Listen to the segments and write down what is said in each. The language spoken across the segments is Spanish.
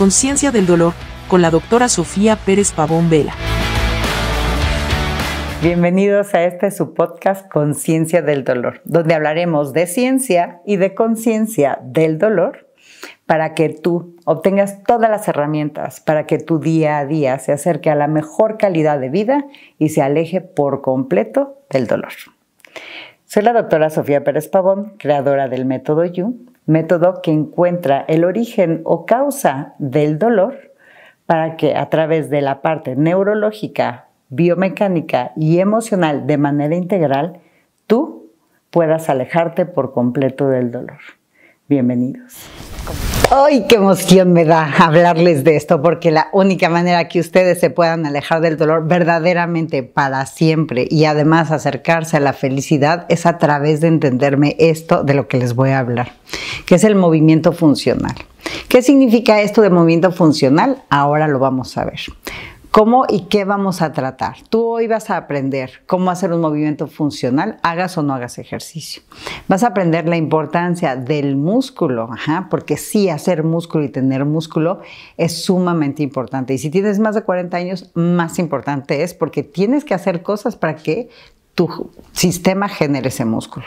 Conciencia del dolor, con la doctora Sofía Pérez Pavón Vela. Bienvenidos a su podcast Conciencia del Dolor, donde hablaremos de ciencia y de conciencia del dolor para que tú obtengas todas las herramientas para que tu día a día se acerque a la mejor calidad de vida y se aleje por completo del dolor. Soy la doctora Sofía Pérez Pavón, creadora del método You, método que encuentra el origen o causa del dolor para que a través de la parte neurológica, biomecánica y emocional de manera integral, tú puedas alejarte por completo del dolor. Bienvenidos. ¡Ay, qué emoción me da hablarles de esto! Porque la única manera que ustedes se puedan alejar del dolor verdaderamente para siempre y además acercarse a la felicidad es a través de entenderme esto de lo que les voy a hablar, que es el movimiento funcional. ¿Qué significa esto de movimiento funcional? Ahora lo vamos a ver. ¿Cómo y qué vamos a tratar? Tú hoy vas a aprender cómo hacer un movimiento funcional, hagas o no hagas ejercicio. Vas a aprender la importancia del músculo, porque sí, hacer músculo y tener músculo es sumamente importante. Y si tienes más de 40 años, más importante es porque tienes que hacer cosas para que tu sistema genere ese músculo.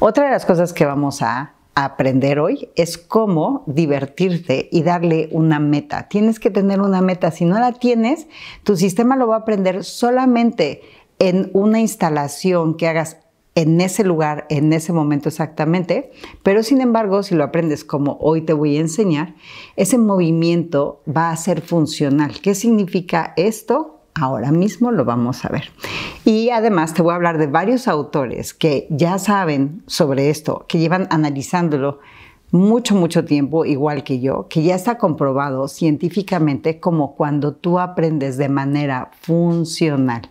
Otra de las cosas que vamos a aprender hoy es cómo divertirte y darle una meta. Tienes que tener una meta. Si no la tienes, tu sistema lo va a aprender solamente en una instalación que hagas en ese lugar, en ese momento exactamente, pero sin embargo, si lo aprendes como hoy te voy a enseñar, ese movimiento va a ser funcional. ¿Qué significa esto? Ahora mismo lo vamos a ver. Y además te voy a hablar de varios autores que ya saben sobre esto, que llevan analizándolo mucho tiempo, igual que yo, que ya está comprobado científicamente como cuando tú aprendes de manera funcional.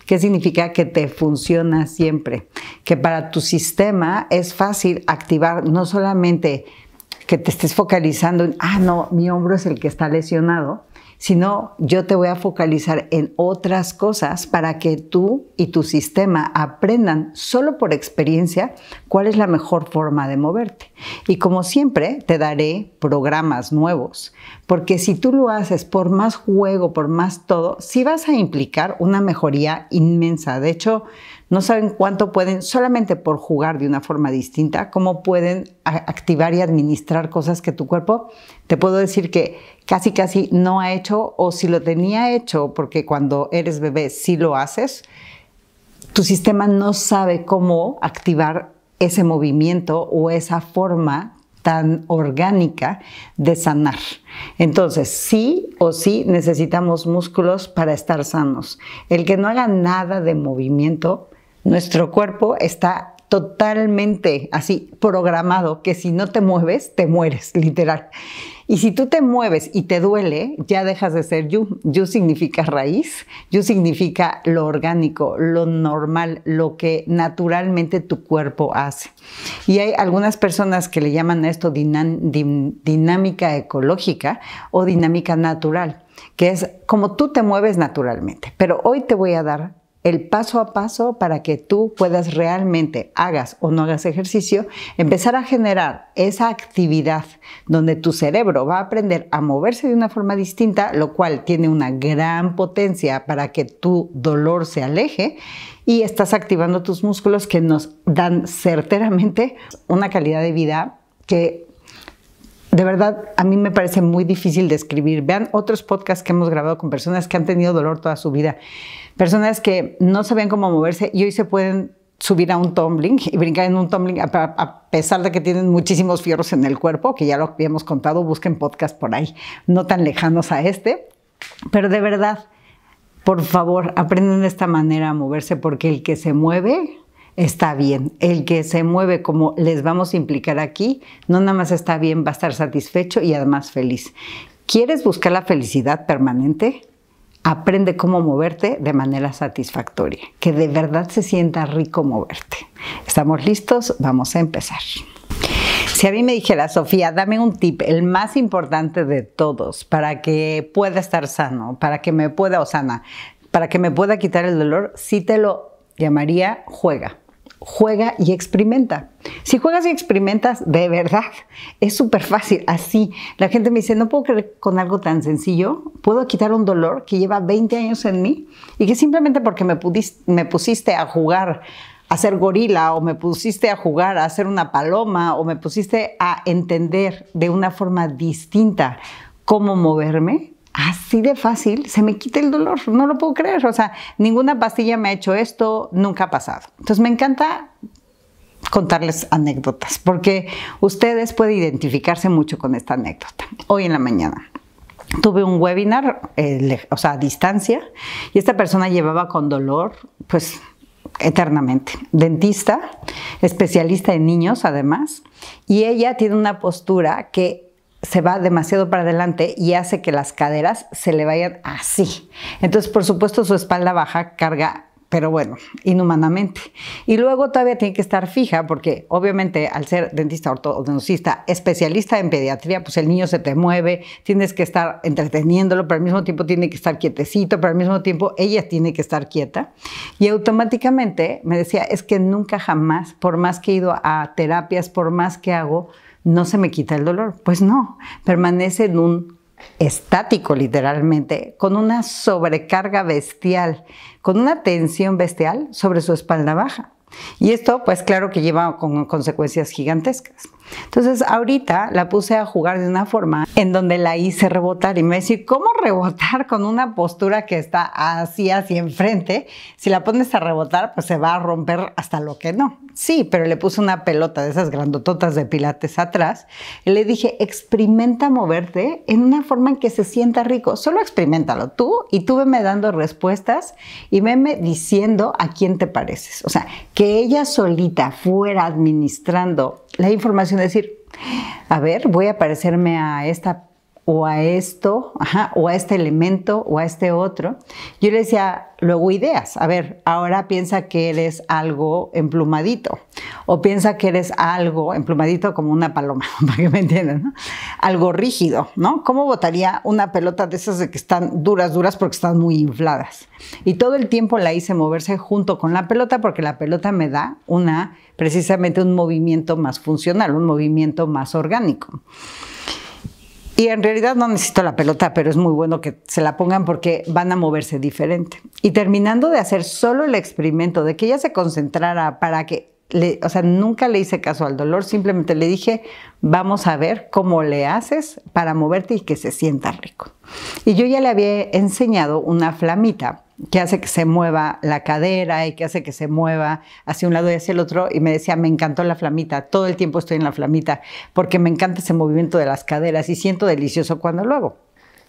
¿Qué significa? Que te funciona siempre, que para tu sistema es fácil activar no solamente que te estés focalizando en, no, mi hombro es el que está lesionado, sino yo te voy a focalizar en otras cosas para que tú y tu sistema aprendan solo por experiencia cuál es la mejor forma de moverte. Y como siempre, te daré programas nuevos, porque si tú lo haces por más juego, por más todo, sí vas a implicar una mejoría inmensa. De hecho, no saben cuánto pueden, solamente por jugar de una forma distinta, cómo pueden activar y administrar cosas que tu cuerpo, te puedo decir que casi no ha hecho, o si lo tenía hecho, porque cuando eres bebé sí lo haces, tu sistema no sabe cómo activar ese movimiento o esa forma tan orgánica de sanar. Entonces, sí o sí necesitamos músculos para estar sanos. El que no haga nada de movimiento, nuestro cuerpo está totalmente así programado que si no te mueves, te mueres, literal. Y si tú te mueves y te duele, ya dejas de ser You. You significa raíz, You significa lo orgánico, lo normal, lo que naturalmente tu cuerpo hace. Y hay algunas personas que le llaman a esto dinámica ecológica o dinámica natural, que es como tú te mueves naturalmente. Pero hoy te voy a dar el paso a paso para que tú puedas realmente, hagas o no hagas ejercicio, empezar a generar esa actividad donde tu cerebro va a aprender a moverse de una forma distinta, lo cual tiene una gran potencia para que tu dolor se aleje y estás activando tus músculos que nos dan certeramente una calidad de vida que de verdad, a mí me parece muy difícil describir. Vean otros podcasts que hemos grabado con personas que han tenido dolor toda su vida. Personas que no sabían cómo moverse y hoy se pueden subir a un tumbling y brincar en un tumbling a pesar de que tienen muchísimos fierros en el cuerpo, que ya lo habíamos contado, busquen podcast por ahí, no tan lejanos a este. Pero de verdad, por favor, aprendan de esta manera a moverse porque el que se mueve está bien. El que se mueve como les vamos a implicar aquí, no nada más está bien, va a estar satisfecho y además feliz. ¿Quieres buscar la felicidad permanente? Aprende cómo moverte de manera satisfactoria, que de verdad se sienta rico moverte. ¿Estamos listos? Vamos a empezar. Si a mí me dijera, Sofía, dame un tip, el más importante de todos, para que pueda estar sano, para que me pueda quitar el dolor, sí te lo llamaría juega. juega y experimenta. Si juegas y experimentas, de verdad, es súper fácil. Así, la gente me dice, no puedo creer con algo tan sencillo, puedo quitar un dolor que lleva 20 años en mí y que simplemente porque me pusiste a jugar a ser gorila o me pusiste a jugar a ser una paloma o me pusiste a entender de una forma distinta cómo moverme, así de fácil se me quita el dolor. No lo puedo creer. O sea, ninguna pastilla me ha hecho esto, nunca ha pasado. Entonces me encanta contarles anécdotas porque ustedes pueden identificarse mucho con esta anécdota. Hoy en la mañana tuve un webinar, o sea, a distancia, y esta persona llevaba con dolor, pues, eternamente. Dentista, especialista en niños además, y ella tiene una postura que se va demasiado para adelante y hace que las caderas se le vayan así. Entonces, por supuesto, su espalda baja carga, pero bueno, inhumanamente. Y luego todavía tiene que estar fija porque obviamente al ser dentista ortodoncista, especialista en pediatría, pues el niño se te mueve, tienes que estar entreteniéndolo, pero al mismo tiempo tiene que estar quietecito, pero al mismo tiempo ella tiene que estar quieta. Y automáticamente me decía, es que nunca jamás, por más que he ido a terapias, por más que hago, no se me quita el dolor. Pues no, permanece en un estático literalmente, con una sobrecarga bestial, con una tensión bestial sobre su espalda baja. Y esto, pues claro que lleva con consecuencias gigantescas. Entonces, ahorita la puse a jugar de una forma en donde la hice rebotar y me decía, ¿cómo rebotar con una postura que está así hacia enfrente? Si la pones a rebotar, pues se va a romper hasta lo que no. Sí, pero le puse una pelota de esas grandototas de pilates atrás y le dije, experimenta moverte en una forma en que se sienta rico. Solo experiméntalo tú y tú veme dando respuestas y veme diciendo a quién te pareces. O sea, que ella solita fuera administrando la información, decir, a ver, voy a parecerme a esta o a esto, o a este elemento o a este otro. Yo le decía luego ideas, a ver, ahora piensa que eres algo emplumadito o piensa que eres algo emplumadito como una paloma, para que me entiendan, ¿no? Algo rígido, ¿no? ¿Cómo botaría una pelota de esas de que están duras porque están muy infladas? Y todo el tiempo la hice moverse junto con la pelota porque la pelota me da precisamente un movimiento más funcional, un movimiento más orgánico. Y en realidad no necesito la pelota, pero es muy bueno que se la pongan porque van a moverse diferente. Y terminando de hacer solo el experimento de que ella se concentrara para que, o sea, nunca le hice caso al dolor, simplemente le dije, vamos a ver cómo le haces para moverte y que se sienta rico. Y yo ya le había enseñado una flamita que hace que se mueva la cadera y que hace que se mueva hacia un lado y hacia el otro, y me decía, me encantó la flamita, todo el tiempo estoy en la flamita porque me encanta ese movimiento de las caderas y siento delicioso cuando lo hago.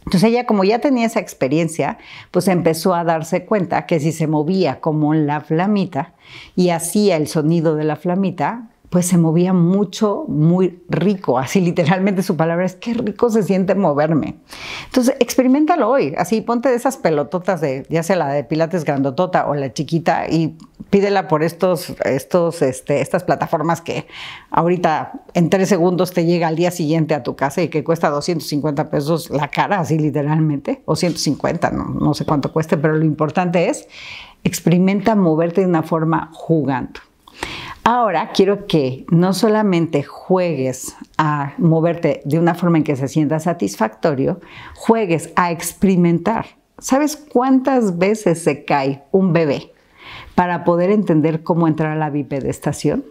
Entonces ella, como ya tenía esa experiencia, pues empezó a darse cuenta que si se movía como la flamita y hacía el sonido de la flamita, pues se movía mucho, muy rico. Así literalmente su palabra es, qué rico se siente moverme. Entonces, experiméntalo hoy. Así, ponte de esas pelototas de, ya sea la de pilates grandotota o la chiquita, y pídela por estas plataformas que ahorita en 3 segundos te llega al día siguiente a tu casa y que cuesta 250 pesos la cara, así literalmente, o 150, no sé cuánto cueste, pero lo importante es, experimenta moverte de una forma jugando. Ahora quiero que no solamente juegues a moverte de una forma en que se sienta satisfactorio, juegues a experimentar. ¿Sabes cuántas veces se cae un bebé para poder entender cómo entrar a la bipedestación?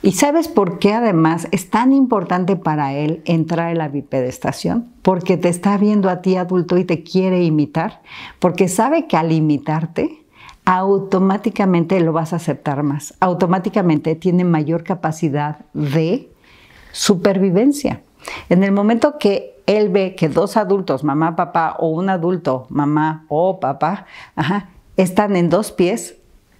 ¿Y sabes por qué además es tan importante para él entrar en la bipedestación? Porque te está viendo a ti adulto y te quiere imitar, porque sabe que al imitarte, automáticamente lo vas a aceptar más, automáticamente tiene mayor capacidad de supervivencia. En el momento que él ve que 2 adultos, mamá, papá, o un adulto, mamá o papá, están en 2 pies,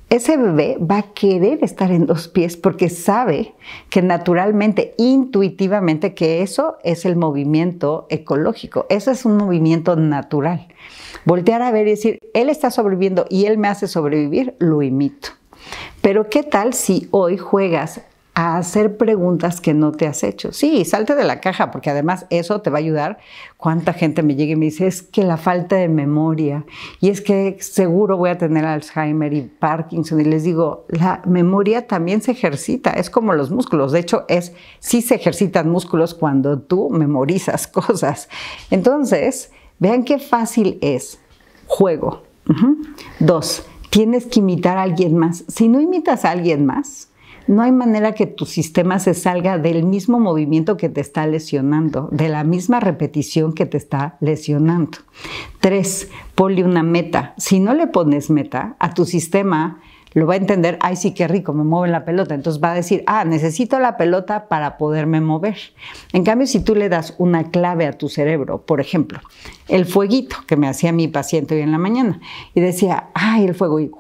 ese bebé va a querer estar en 2 pies porque sabe que naturalmente, intuitivamente, que eso es el movimiento ecológico, eso es un movimiento natural. Voltear a ver y decir, él está sobreviviendo y él me hace sobrevivir, lo imito. Pero ¿qué tal si hoy juegas a hacer preguntas que no te has hecho. Sí, salte de la caja, porque además eso te va a ayudar. Cuánta gente me llega y me dice, es que la falta de memoria, y es que seguro voy a tener Alzheimer y Parkinson, y les digo, la memoria también se ejercita, es como los músculos. De hecho, sí se ejercitan músculos cuando tú memorizas cosas. Entonces, vean qué fácil es. Juego. 2, tienes que imitar a alguien más. Si no imitas a alguien más, no hay manera que tu sistema se salga del mismo movimiento que te está lesionando, de la misma repetición que te está lesionando. 3, ponle una meta. Si no le pones meta, a tu sistema lo va a entender, ay sí, qué rico, me muevo en la pelota. Entonces va a decir, necesito la pelota para poderme mover. En cambio, si tú le das una clave a tu cerebro, por ejemplo, el fueguito que me hacía mi paciente hoy en la mañana, y decía, ay, el fuego, y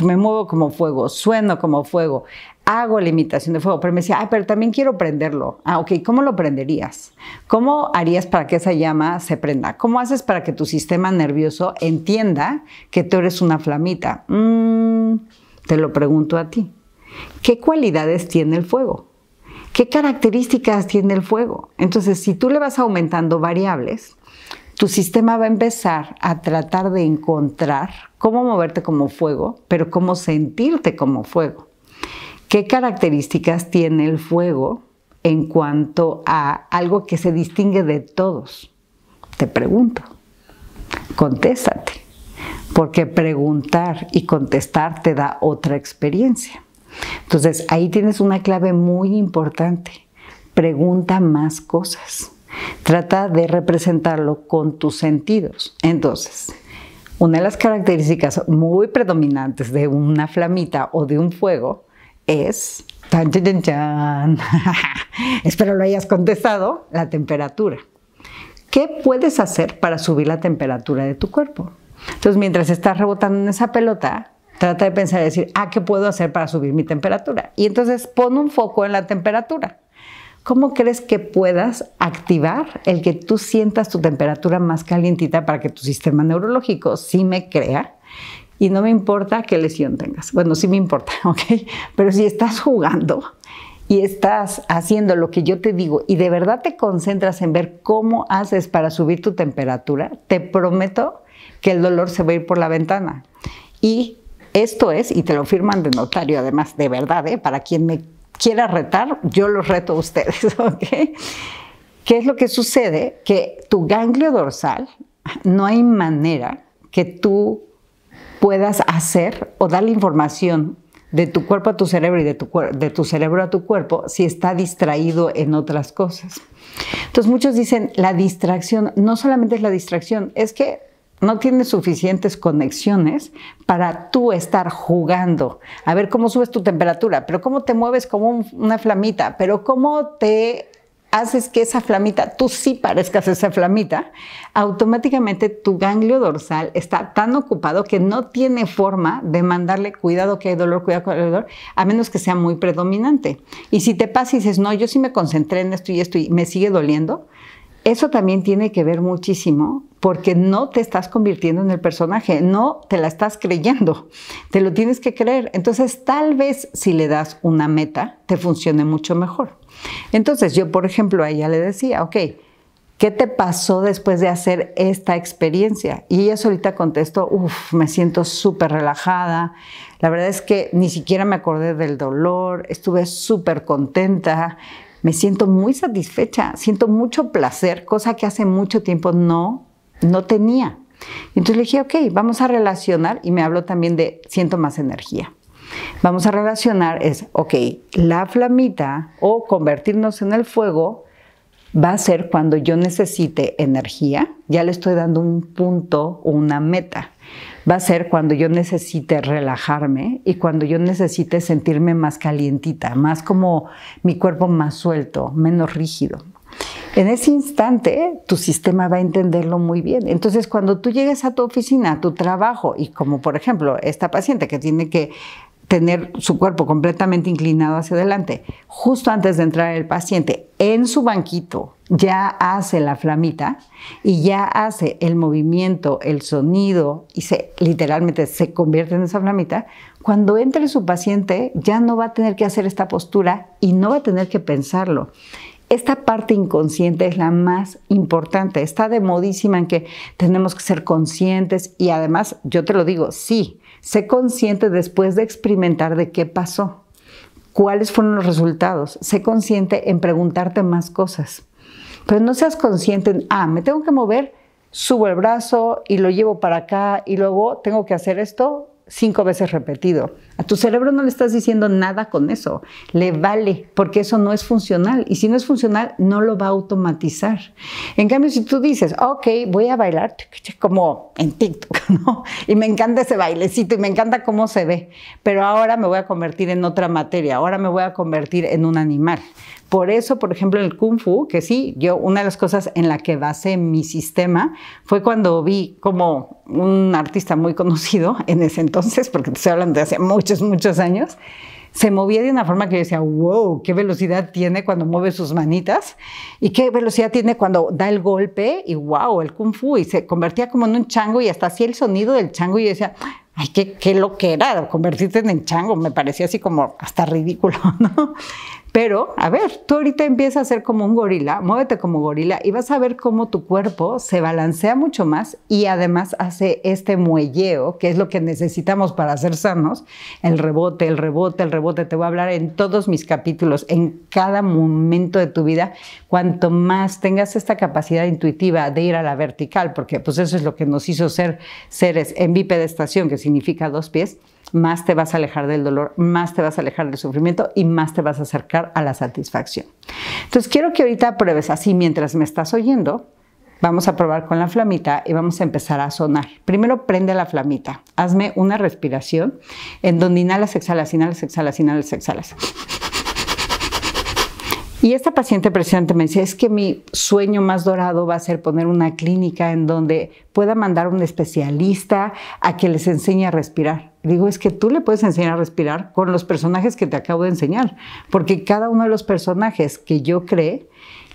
me muevo como fuego, sueno como fuego, hago la imitación de fuego, pero me decía, pero también quiero prenderlo. Ok, ¿cómo lo prenderías? ¿Cómo harías para que esa llama se prenda? ¿Cómo haces para que tu sistema nervioso entienda que tú eres una flamita? Te lo pregunto a ti. ¿Qué cualidades tiene el fuego? ¿Qué características tiene el fuego? Entonces, si tú le vas aumentando variables, tu sistema va a empezar a tratar de encontrar cómo moverte como fuego, pero cómo sentirte como fuego. ¿Qué características tiene el fuego en cuanto a algo que se distingue de todos? Te pregunto. Contéstate. Porque preguntar y contestar te da otra experiencia. Entonces, ahí tienes una clave muy importante. Pregunta más cosas. Trata de representarlo con tus sentidos. Entonces, una de las características muy predominantes de una flamita o de un fuego es, tan, tan, tan, espero lo hayas contestado, la temperatura. ¿Qué puedes hacer para subir la temperatura de tu cuerpo? Entonces, mientras estás rebotando en esa pelota, trata de pensar y decir, ¿qué puedo hacer para subir mi temperatura? Y entonces pon un foco en la temperatura. ¿Cómo crees que puedas activar el que tú sientas tu temperatura más calientita para que tu sistema neurológico sí me crea? Y no me importa qué lesión tengas. Bueno, sí me importa, ¿ok? Pero si estás jugando y estás haciendo lo que yo te digo y de verdad te concentras en ver cómo haces para subir tu temperatura, te prometo que el dolor se va a ir por la ventana. Y esto es, y te lo firman de notario además, de verdad, para quien me quiera retar, yo los reto a ustedes, ¿ok? ¿Qué es lo que sucede? Que tu ganglio dorsal, no hay manera que tú puedas hacer o dar la información de tu cuerpo a tu cerebro y de tu cerebro a tu cuerpo si está distraído en otras cosas. Entonces muchos dicen, la distracción, no solamente es la distracción, es que no tienes suficientes conexiones para tú estar jugando. A ver cómo subes tu temperatura, pero cómo te mueves como una flamita, pero cómo te haces que esa flamita, tú sí parezcas esa flamita, automáticamente tu ganglio dorsal está tan ocupado que no tiene forma de mandarle cuidado que hay dolor, cuidado que hay dolor, a menos que sea muy predominante. Y si te pasa y dices, no, yo sí me concentré en esto y me sigue doliendo, eso también tiene que ver muchísimo porque no te estás convirtiendo en el personaje, no te la estás creyendo, te lo tienes que creer. Entonces, tal vez si le das una meta, te funcione mucho mejor. Entonces, yo, por ejemplo, a ella le decía, ok, ¿qué te pasó después de hacer esta experiencia? Y ella solita contestó, me siento súper relajada. La verdad es que ni siquiera me acordé del dolor, estuve súper contenta. Me siento muy satisfecha, siento mucho placer, cosa que hace mucho tiempo no tenía. Entonces le dije, ok, vamos a relacionar, y me habló también de siento más energía. Vamos a relacionar ok, la flamita o convertirnos en el fuego va a ser cuando yo necesite energía, ya le estoy dando un punto o una meta. Va a ser cuando yo necesite relajarme y cuando yo necesite sentirme más calientita, más como mi cuerpo más suelto, menos rígido. En ese instante, tu sistema va a entenderlo muy bien. Entonces, cuando tú llegues a tu oficina, a tu trabajo, y como por ejemplo esta paciente que tiene que tener su cuerpo completamente inclinado hacia adelante. Justo antes de entrar el paciente, en su banquito ya hace la flamita y ya hace el movimiento, el sonido y literalmente se convierte en esa flamita. Cuando entre su paciente ya no va a tener que hacer esta postura y no va a tener que pensarlo. Esta parte inconsciente es la más importante. Está de modísima en que tenemos que ser conscientes y además, yo te lo digo, sí, sé consciente después de experimentar de qué pasó, cuáles fueron los resultados. Sé consciente en preguntarte más cosas. Pero no seas consciente en, me tengo que mover, subo el brazo y lo llevo para acá y luego tengo que hacer esto 5 veces repetido. A tu cerebro no le estás diciendo nada con eso. Le vale, porque eso no es funcional. Y si no es funcional, no lo va a automatizar. En cambio, si tú dices, ok, voy a bailar como en TikTok, ¿no? Y me encanta ese bailecito y me encanta cómo se ve. Pero ahora me voy a convertir en otra materia. Ahora me voy a convertir en un animal. Por eso, por ejemplo, en el Kung Fu, que sí, una de las cosas en la que basé mi sistema fue cuando vi como un artista muy conocido en ese entonces, porque te estoy hablando de hace muchos años, se movía de una forma que yo decía, wow, qué velocidad tiene cuando mueve sus manitas y qué velocidad tiene cuando da el golpe y wow, el Kung Fu, y se convertía como en un chango y hasta hacía el sonido del chango y yo decía, ay, qué lo que era convertirte en chango, me parecía así como hasta ridículo, ¿no? Pero, a ver, tú ahorita empiezas a ser como un gorila, muévete como gorila y vas a ver cómo tu cuerpo se balancea mucho más y además hace este muelleo, que es lo que necesitamos para ser sanos, el rebote, el rebote, el rebote. Te voy a hablar en todos mis capítulos, en cada momento de tu vida. Cuanto más tengas esta capacidad intuitiva de ir a la vertical, porque pues eso es lo que nos hizo ser seres en bipedestación, que significa 2 pies, más te vas a alejar del dolor, más te vas a alejar del sufrimiento y más te vas a acercar a la satisfacción. Entonces, quiero que ahorita pruebes así mientras me estás oyendo. Vamos a probar con la flamita y vamos a empezar a sonar. Primero, prende la flamita. Hazme una respiración en donde inhalas, exhalas, inhalas, exhalas, inhalas, exhalas. Y esta paciente precisamente me decía, es que mi sueño más dorado va a ser poner una clínica en donde pueda mandar a un especialista a que les enseñe a respirar. Digo, es que tú le puedes enseñar a respirar con los personajes que te acabo de enseñar, porque cada uno de los personajes que yo creé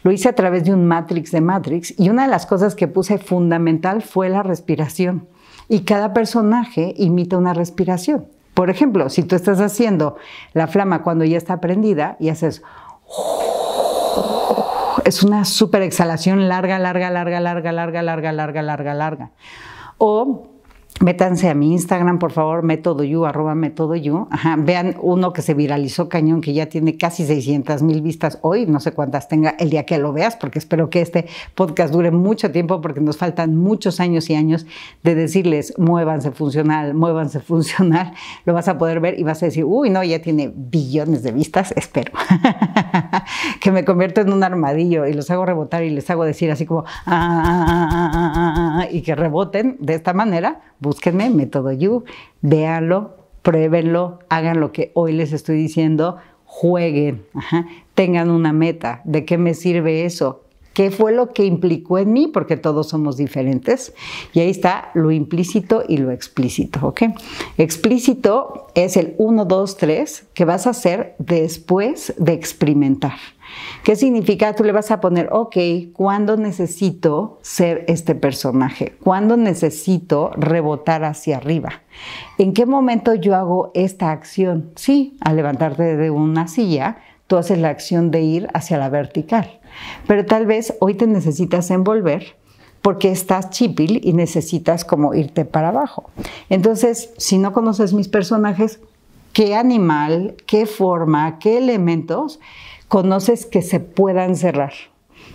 lo hice a través de un Matrix de Matrix y una de las cosas que puse fundamental fue la respiración. Y cada personaje imita una respiración. Por ejemplo, si tú estás haciendo la flama cuando ya está prendida y haces... Es una súper exhalación larga, larga, larga, larga, larga, larga, larga, larga, larga. O métanse a mi Instagram, por favor, @metodoyu. Vean uno que se viralizó cañón, que ya tiene casi 600,000 vistas hoy. No sé cuántas tenga el día que lo veas, porque espero que este podcast dure mucho tiempo, porque nos faltan muchos años y años de decirles, muévanse funcional, muévanse funcional. Lo vas a poder ver y vas a decir, uy, no, ya tiene billones de vistas, espero. Que me convierto en un armadillo y los hago rebotar y les hago decir así como, y que reboten de esta manera. Búsquenme, Método You, véanlo, pruébenlo, hagan lo que hoy les estoy diciendo, jueguen, tengan una meta. ¿De qué me sirve eso? ¿Qué fue lo que implicó en mí? Porque todos somos diferentes. Y ahí está lo implícito y lo explícito, ¿ok? Explícito es el 1, 2, 3 que vas a hacer después de experimentar. ¿Qué significa? Tú le vas a poner, ok, ¿cuándo necesito ser este personaje? ¿Cuándo necesito rebotar hacia arriba? ¿En qué momento yo hago esta acción? Sí, al levantarte de una silla, tú haces la acción de ir hacia la vertical. Pero tal vez hoy te necesitas envolver porque estás chipil y necesitas como irte para abajo. Entonces, si no conoces mis personajes, ¿qué animal, qué forma, qué elementos conoces que se puedan cerrar?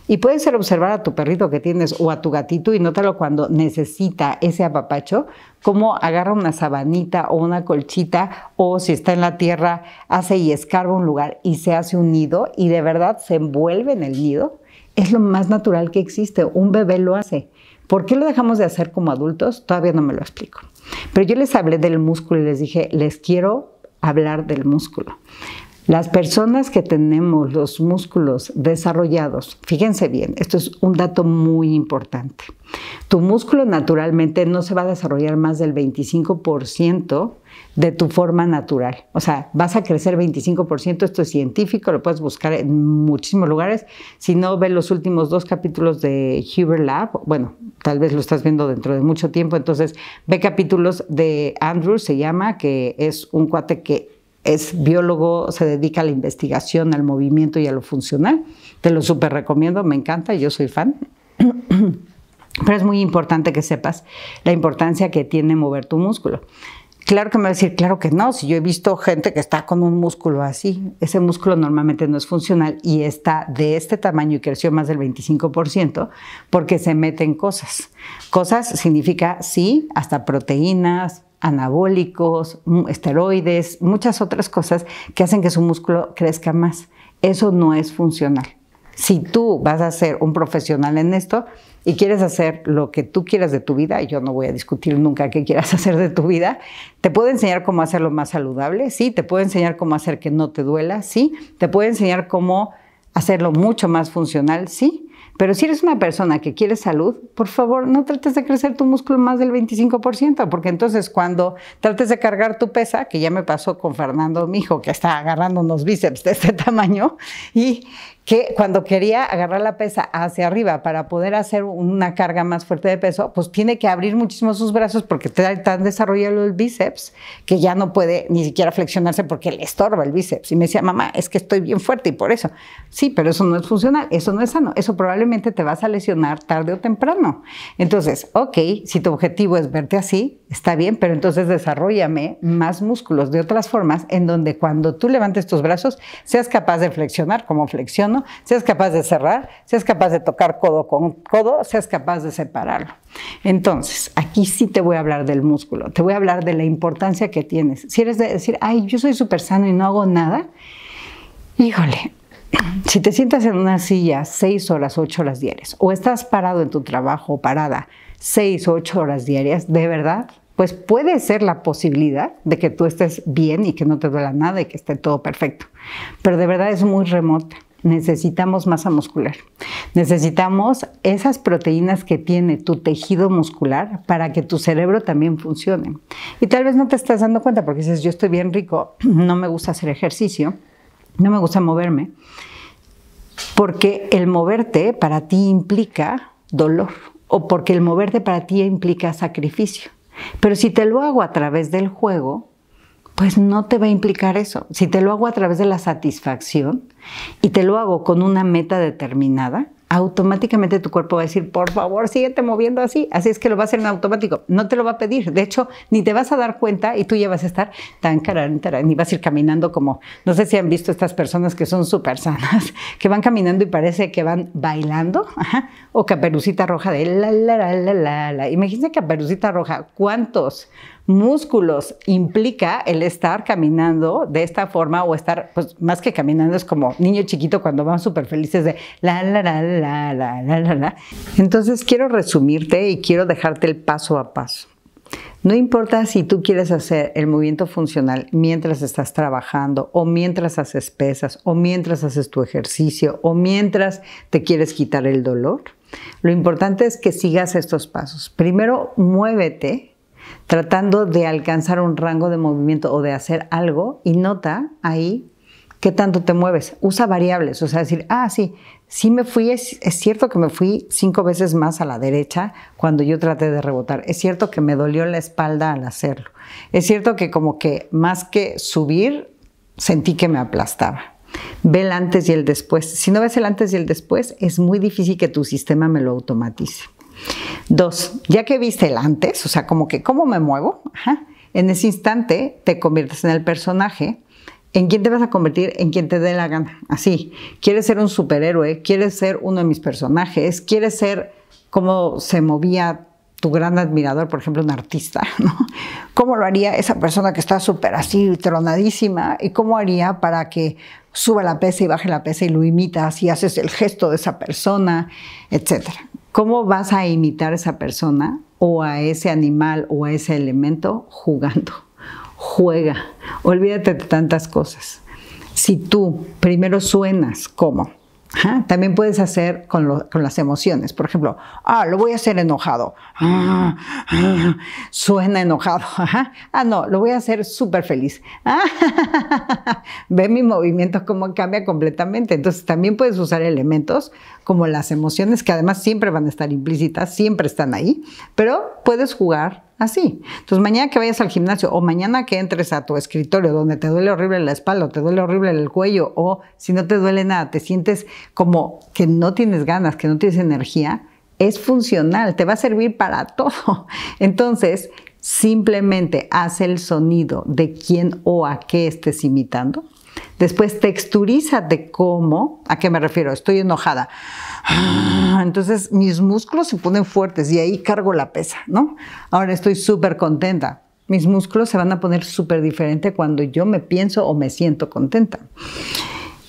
Y puedes observar a tu perrito que tienes o a tu gatito y nótalo cuando necesita ese apapacho, cómo agarra una sabanita o una colchita o si está en la tierra, hace y escarba un lugar y se hace un nido y de verdad se envuelve en el nido. Es lo más natural que existe. Un bebé lo hace. ¿Por qué lo dejamos de hacer como adultos? Todavía no me lo explico. Pero yo les hablé del músculo y les dije, les quiero hablar del músculo. Las personas que tenemos los músculos desarrollados, fíjense bien, esto es un dato muy importante. Tu músculo naturalmente no se va a desarrollar más del 25% de tu forma natural. O sea, vas a crecer 25%, esto es científico, lo puedes buscar en muchísimos lugares. Si no, ve los últimos 2 capítulos de Huber Lab, bueno, tal vez lo estás viendo dentro de mucho tiempo, entonces ve capítulos de Andrew, se llama, que es un cuate que es biólogo, se dedica a la investigación, al movimiento y a lo funcional. Te lo súper recomiendo, me encanta, yo soy fan. Pero es muy importante que sepas la importancia que tiene mover tu músculo. Claro que me va a decir, claro que no, si yo he visto gente que está con un músculo así, ese músculo normalmente no es funcional y está de este tamaño y creció más del 25% porque se meten cosas. Cosas significa, sí, hasta proteínas, anabólicos, esteroides, muchas otras cosas que hacen que su músculo crezca más. Eso no es funcional. Si tú vas a ser un profesional en esto y quieres hacer lo que tú quieras de tu vida, y yo no voy a discutir nunca qué quieras hacer de tu vida, te puedo enseñar cómo hacerlo más saludable, sí, te puedo enseñar cómo hacer que no te duela, sí, te puedo enseñar cómo hacerlo mucho más funcional, sí. Pero si eres una persona que quiere salud, por favor, no trates de crecer tu músculo más del 25%, porque entonces cuando trates de cargar tu pesa, que ya me pasó con Fernando, mi hijo, que está agarrando unos bíceps de este tamaño, y que cuando quería agarrar la pesa hacia arriba para poder hacer una carga más fuerte de peso, pues tiene que abrir muchísimo sus brazos porque está tan desarrollado el bíceps que ya no puede ni siquiera flexionarse porque le estorba el bíceps. Y me decía, mamá, es que estoy bien fuerte y por eso. Sí, pero eso no es funcional, eso no es sano, eso probablemente te vas a lesionar tarde o temprano. Entonces, ok, si tu objetivo es verte así, está bien, pero entonces desarróllame más músculos de otras formas en donde cuando tú levantes tus brazos seas capaz de flexionar como flexiono, seas capaz de cerrar, seas capaz de tocar codo con codo, seas capaz de separarlo. Entonces, aquí sí te voy a hablar del músculo, te voy a hablar de la importancia que tienes. Si eres de decir, ay, yo soy súper sano y no hago nada, híjole, si te sientas en una silla 6 horas, 8 horas diarias, o estás parado en tu trabajo, parada 6 o 8 horas diarias, de verdad, pues puede ser la posibilidad de que tú estés bien y que no te duela nada y que esté todo perfecto. Pero de verdad es muy remota. Necesitamos masa muscular. Necesitamos esas proteínas que tiene tu tejido muscular para que tu cerebro también funcione. Y tal vez no te estás dando cuenta porque dices, yo estoy bien rico, no me gusta hacer ejercicio, no me gusta moverme, porque el moverte para ti implica dolor o porque el moverte para ti implica sacrificio. Pero si te lo hago a través del juego, pues no te va a implicar eso. Si te lo hago a través de la satisfacción y te lo hago con una meta determinada, automáticamente tu cuerpo va a decir, por favor, síguete moviendo así. Así es que lo va a hacer en automático. No te lo va a pedir. De hecho, ni te vas a dar cuenta y tú ya vas a estar tan y vas a ir caminando como, no sé si han visto estas personas que son súper sanas, que van caminando y parece que van bailando, o Caperucita Roja de la. Imagínense Caperucita Roja, ¿cuántos músculos implica el estar caminando de esta forma o estar, pues más que caminando, es como niño chiquito cuando van súper felices de la. Entonces quiero resumirte y quiero dejarte el paso a paso. No importa si tú quieres hacer el movimiento funcional mientras estás trabajando o mientras haces pesas o mientras haces tu ejercicio o mientras te quieres quitar el dolor. Lo importante es que sigas estos pasos. Primero, muévete tratando de alcanzar un rango de movimiento o de hacer algo y nota ahí qué tanto te mueves. Usa variables, o sea, decir, sí me fui, es cierto que me fui 5 veces más a la derecha cuando yo traté de rebotar. Es cierto que me dolió la espalda al hacerlo. Es cierto que como que más que subir, sentí que me aplastaba. Ve el antes y el después. Si no ves el antes y el después, es muy difícil que tu sistema me lo automatice. 2, ya que viste el antes, o sea, como que ¿cómo me muevo? En ese instante te conviertes en el personaje. ¿En quién te vas a convertir? En quien te dé la gana. Así, ¿quieres ser un superhéroe? ¿Quieres ser uno de mis personajes? ¿Quieres ser cómo se movía tu gran admirador, por ejemplo, un artista, ¿no? ¿Cómo lo haría esa persona que está súper así, tronadísima? ¿Y cómo haría para que suba la pesa y baje la pesa y lo imitas y haces el gesto de esa persona, etcétera? ¿Cómo vas a imitar a esa persona o a ese animal o a ese elemento? Jugando. Juega. Olvídate de tantas cosas. Si tú primero suenas como, también puedes hacer con las emociones. Por ejemplo, lo voy a hacer enojado. Suena enojado. No, lo voy a hacer súper feliz. Ve mi movimiento cómo cambia completamente. Entonces también puedes usar elementos como las emociones, que además siempre van a estar implícitas, siempre están ahí, pero puedes jugar así. Entonces, mañana que vayas al gimnasio o mañana que entres a tu escritorio donde te duele horrible la espalda o te duele horrible el cuello o si no te duele nada, te sientes como que no tienes ganas, que no tienes energía, es funcional, te va a servir para todo. Entonces, simplemente haz el sonido de quién o a qué estés imitando. Después texturízate cómo, ¿a qué me refiero? Estoy enojada. Entonces mis músculos se ponen fuertes y ahí cargo la pesa, ¿no? Ahora estoy súper contenta. Mis músculos se van a poner súper diferente cuando yo me pienso o me siento contenta.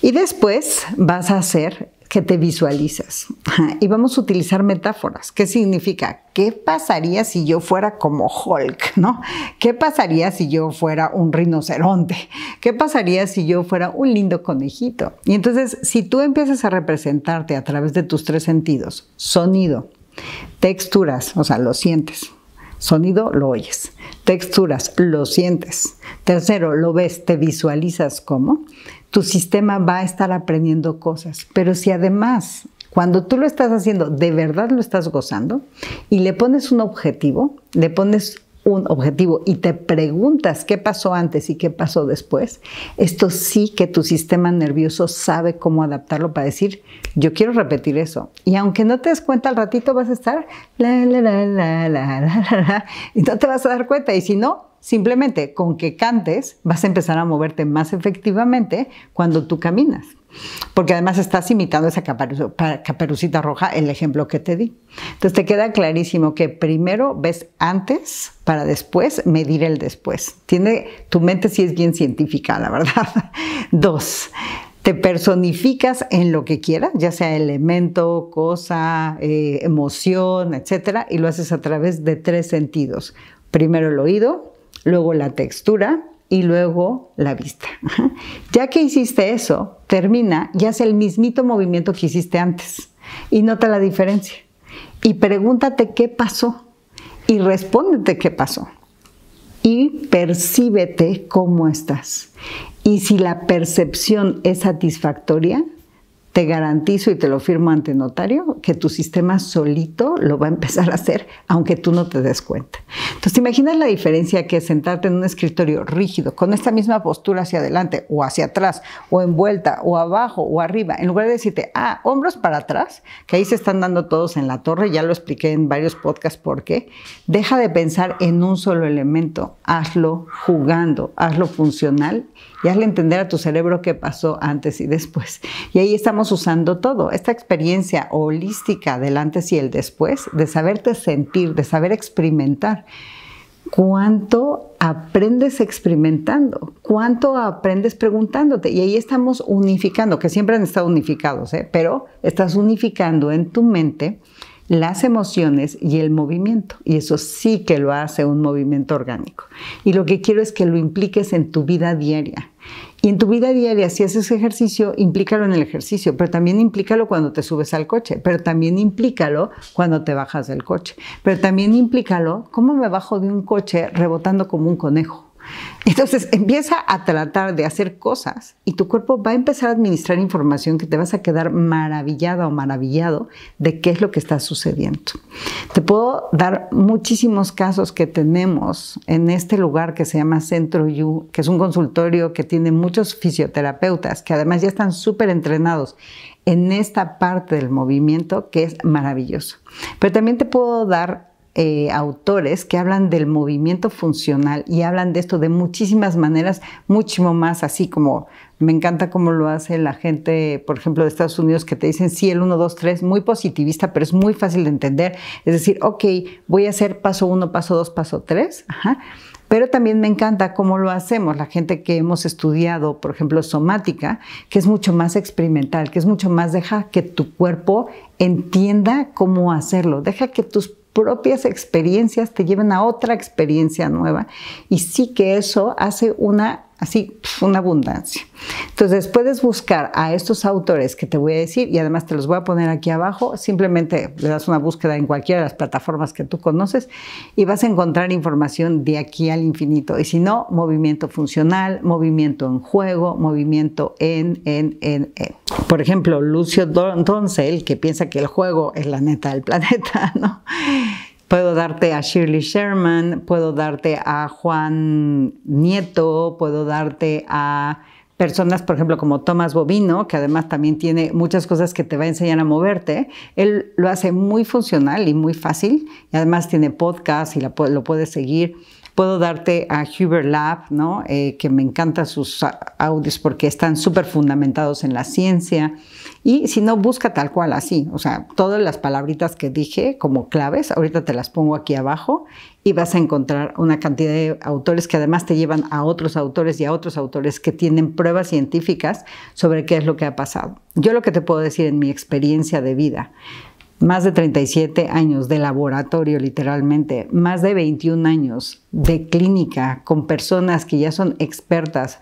Y después vas a hacer que te visualices. Y vamos a utilizar metáforas. ¿Qué significa? ¿Qué pasaría si yo fuera como Hulk, ¿no? ¿Qué pasaría si yo fuera un rinoceronte? ¿Qué pasaría si yo fuera un lindo conejito? Y entonces, si tú empiezas a representarte a través de tus 3 sentidos, sonido, texturas, o sea, lo sientes. Sonido, lo oyes. Texturas, lo sientes. Tercero, lo ves, te visualizas cómo. Tu sistema va a estar aprendiendo cosas. Pero si además, cuando tú lo estás haciendo, de verdad lo estás gozando y le pones un objetivo y te preguntas qué pasó antes y qué pasó después, esto sí que tu sistema nervioso sabe cómo adaptarlo para decir, yo quiero repetir eso. Y aunque no te des cuenta, al ratito vas a estar y no te vas a dar cuenta. Y si no, simplemente con que cantes vas a empezar a moverte más efectivamente cuando tú caminas. Porque además estás imitando esa caperucita roja, el ejemplo que te di. Entonces te queda clarísimo que primero ves antes para después medir el después. Tu mente sí es bien científica, la verdad. 2, te personificas en lo que quieras, ya sea elemento, cosa, emoción, etcétera, y lo haces a través de 3 sentidos. Primero el oído, luego la textura y luego la vista. Ya que hiciste eso, termina y haz el mismito movimiento que hiciste antes y nota la diferencia. Y pregúntate qué pasó y respóndete qué pasó. Y percíbete cómo estás. Y si la percepción es satisfactoria, te garantizo y te lo firmo ante notario que tu sistema solito lo va a empezar a hacer, aunque tú no te des cuenta. Entonces, ¿te imaginas la diferencia que es sentarte en un escritorio rígido, con esta misma postura hacia adelante o hacia atrás, o envuelta, o abajo, o arriba, en lugar de decirte, hombros para atrás, que ahí se están dando todos en la torre, ya lo expliqué en varios podcasts por qué. Deja de pensar en un solo elemento, hazlo jugando, hazlo funcional y hazle entender a tu cerebro qué pasó antes y después. Y ahí estamos usando todo, esta experiencia holística del antes y el después, de saberte sentir, de saber experimentar. ¿Cuánto aprendes experimentando? ¿Cuánto aprendes preguntándote? Y ahí estamos unificando, que siempre han estado unificados, pero estás unificando en tu mente las emociones y el movimiento. Y eso sí que lo hace un movimiento orgánico. Y lo que quiero es que lo impliques en tu vida diaria. Y en tu vida diaria, si haces ejercicio, implícalo en el ejercicio, pero también implícalo cuando te subes al coche, pero también implícalo cuando te bajas del coche, pero también implícalo cómo me bajo de un coche rebotando como un conejo. Entonces empieza a tratar de hacer cosas y tu cuerpo va a empezar a administrar información que te vas a quedar maravillada o maravillado de qué es lo que está sucediendo. Te puedo dar muchísimos casos que tenemos en este lugar que se llama Centro You, que es un consultorio que tiene muchos fisioterapeutas que además ya están súper entrenados en esta parte del movimiento, que es maravilloso. Pero también te puedo dar autores que hablan del movimiento funcional y hablan de esto de muchísimas maneras, muchísimo más así como me encanta cómo lo hace la gente, por ejemplo, de Estados Unidos, que te dicen sí, el 1, 2, 3, muy positivista, pero es muy fácil de entender. Es decir, ok, voy a hacer paso 1, paso 2, paso 3, pero también me encanta cómo lo hacemos, la gente que hemos estudiado, por ejemplo, somática, que es mucho más experimental, que es mucho más, deja que tu cuerpo entienda cómo hacerlo, deja que tus propias experiencias te lleven a otra experiencia nueva y sí que eso hace una así, una abundancia. Entonces puedes buscar a estos autores que te voy a decir y además te los voy a poner aquí abajo. Simplemente le das una búsqueda en cualquiera de las plataformas que tú conoces y vas a encontrar información de aquí al infinito. Y si no, movimiento funcional, movimiento en juego, movimiento en. Por ejemplo, Lucio Doncel, que piensa que el juego es la neta del planeta, ¿no? Puedo darte a Shirley Sherman, puedo darte a Juan Nieto, puedo darte a personas, por ejemplo, como Tomás Bovino, que además también tiene muchas cosas que te va a enseñar a moverte. Él lo hace muy funcional y muy fácil, y además tiene podcast y lo puedes seguir. Puedo darte a Hubert Lab, ¿no? Que me encantan sus audios porque están súper fundamentados en la ciencia. Y si no, busca tal cual así. O sea, todas las palabritas que dije como claves, ahorita te las pongo aquí abajo y vas a encontrar una cantidad de autores que además te llevan a otros autores y a otros autores que tienen pruebas científicas sobre qué es lo que ha pasado. Yo lo que te puedo decir en mi experiencia de vida, más de 37 años de laboratorio literalmente, más de 21 años de clínica con personas que ya son expertas,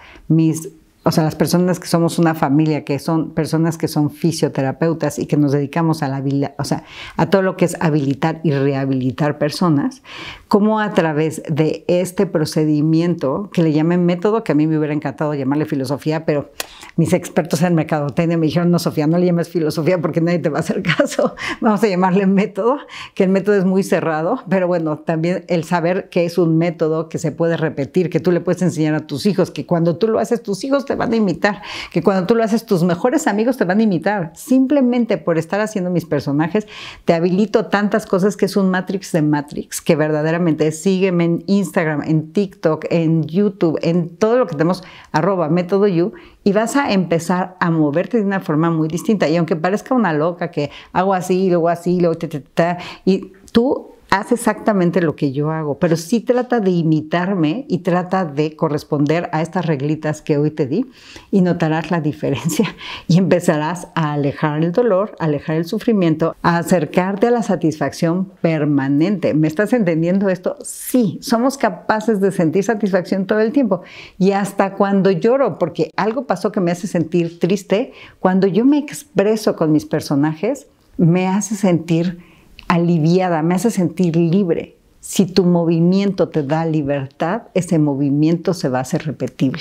las personas que somos una familia, que son personas que son fisioterapeutas y que nos dedicamos a todo lo que es habilitar y rehabilitar personas, como a través de este procedimiento que le llamen método, que a mí me hubiera encantado llamarle filosofía, pero mis expertos en mercadotecnia me dijeron, no, Sofía, no le llames filosofía porque nadie te va a hacer caso, vamos a llamarle método, que el método es muy cerrado, pero bueno, también el saber que es un método que se puede repetir, que tú le puedes enseñar a tus hijos, que cuando tú lo haces, tus hijos te van a imitar, que cuando tú lo haces, tus mejores amigos te van a imitar. Simplemente por estar haciendo mis personajes, te habilito tantas cosas que es un Matrix de Matrix, que verdaderamente sígueme en Instagram, en TikTok, en YouTube, en todo lo que tenemos, @métodoyu, y vas a empezar a moverte de una forma muy distinta. Y aunque parezca una loca que hago así, luego y tú haz exactamente lo que yo hago, pero sí trata de imitarme y trata de corresponder a estas reglitas que hoy te di y notarás la diferencia y empezarás a alejar el dolor, a alejar el sufrimiento, a acercarte a la satisfacción permanente. ¿Me estás entendiendo esto? Sí, somos capaces de sentir satisfacción todo el tiempo y hasta cuando lloro, porque algo pasó que me hace sentir triste, cuando yo me expreso con mis personajes, me hace sentir aliviada, me hace sentir libre. Si tu movimiento te da libertad, ese movimiento se va a hacer repetible.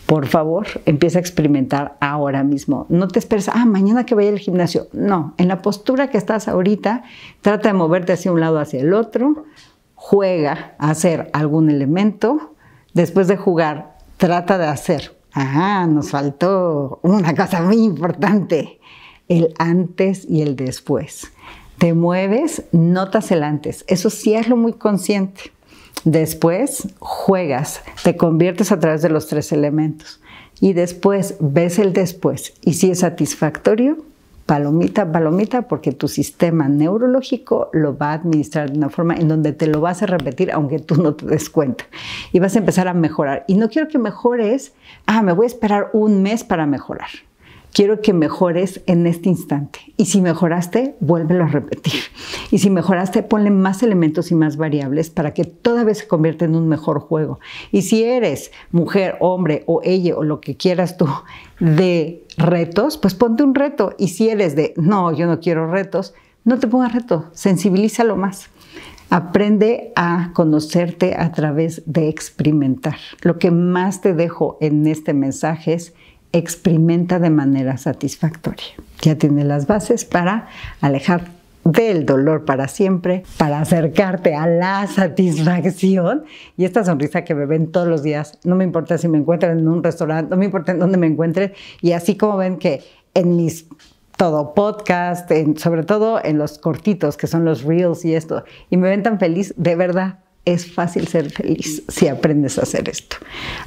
Por favor, empieza a experimentar ahora mismo. No te esperes, mañana que vaya al gimnasio. No, en la postura que estás ahorita, trata de moverte hacia un lado, hacia el otro. Juega a hacer algún elemento. Después de jugar, trata de hacer. Nos faltó una cosa muy importante. El antes y el después. Te mueves, notas el antes. Eso sí, hazlo muy consciente. Después juegas, te conviertes a través de los 3 elementos. Y después ves el después. Y si es satisfactorio, palomita, palomita, porque tu sistema neurológico lo va a administrar de una forma en donde te lo vas a repetir aunque tú no te des cuenta. Y vas a empezar a mejorar. Y no quiero que mejores, me voy a esperar un mes para mejorar. Quiero que mejores en este instante. Y si mejoraste, vuélvelo a repetir. Y si mejoraste, ponle más elementos y más variables para que toda vez se convierta en un mejor juego. Y si eres mujer, hombre o ella o lo que quieras tú de retos, pues ponte un reto. Y si eres de, no, yo no quiero retos, no te pongas reto, sensibilízalo más. Aprende a conocerte a través de experimentar. Lo que más te dejo en este mensaje es experimenta de manera satisfactoria. Ya tienes las bases para alejar del dolor para siempre, para acercarte a la satisfacción y esta sonrisa que me ven todos los días. No me importa si me encuentran en un restaurante, no me importa en dónde me encuentren, y así como ven que en mis podcast, sobre todo en los cortitos que son los reels y esto, y me ven tan feliz, de verdad. Es fácil ser feliz si aprendes a hacer esto.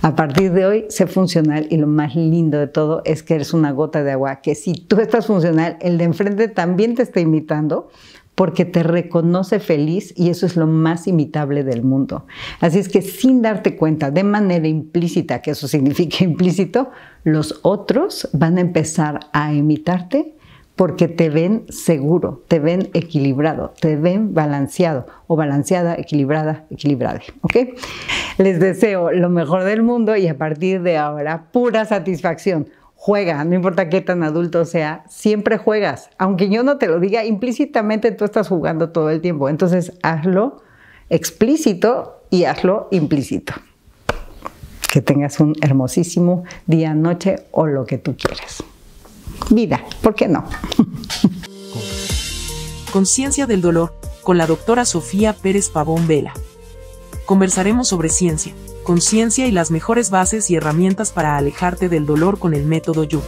A partir de hoy, sé funcional y lo más lindo de todo es que eres una gota de agua, que si tú estás funcional, el de enfrente también te está imitando porque te reconoce feliz y eso es lo más imitable del mundo. Así es que sin darte cuenta, de manera implícita, que eso significa implícito, los otros van a empezar a imitarte porque te ven seguro, te ven equilibrado, te ven balanceado o balanceada, equilibrada, equilibrada, ¿ok? Les deseo lo mejor del mundo y a partir de ahora, pura satisfacción. Juega, no importa qué tan adulto sea, siempre juegas. Aunque yo no te lo diga, implícitamente tú estás jugando todo el tiempo. Entonces, hazlo explícito y hazlo implícito. Que tengas un hermosísimo día, noche o lo que tú quieras. Vida, ¿por qué no? Conciencia del dolor, con la doctora Sofía Pérez Pavón Vela. Conversaremos sobre ciencia, conciencia y las mejores bases y herramientas para alejarte del dolor con el método Yu.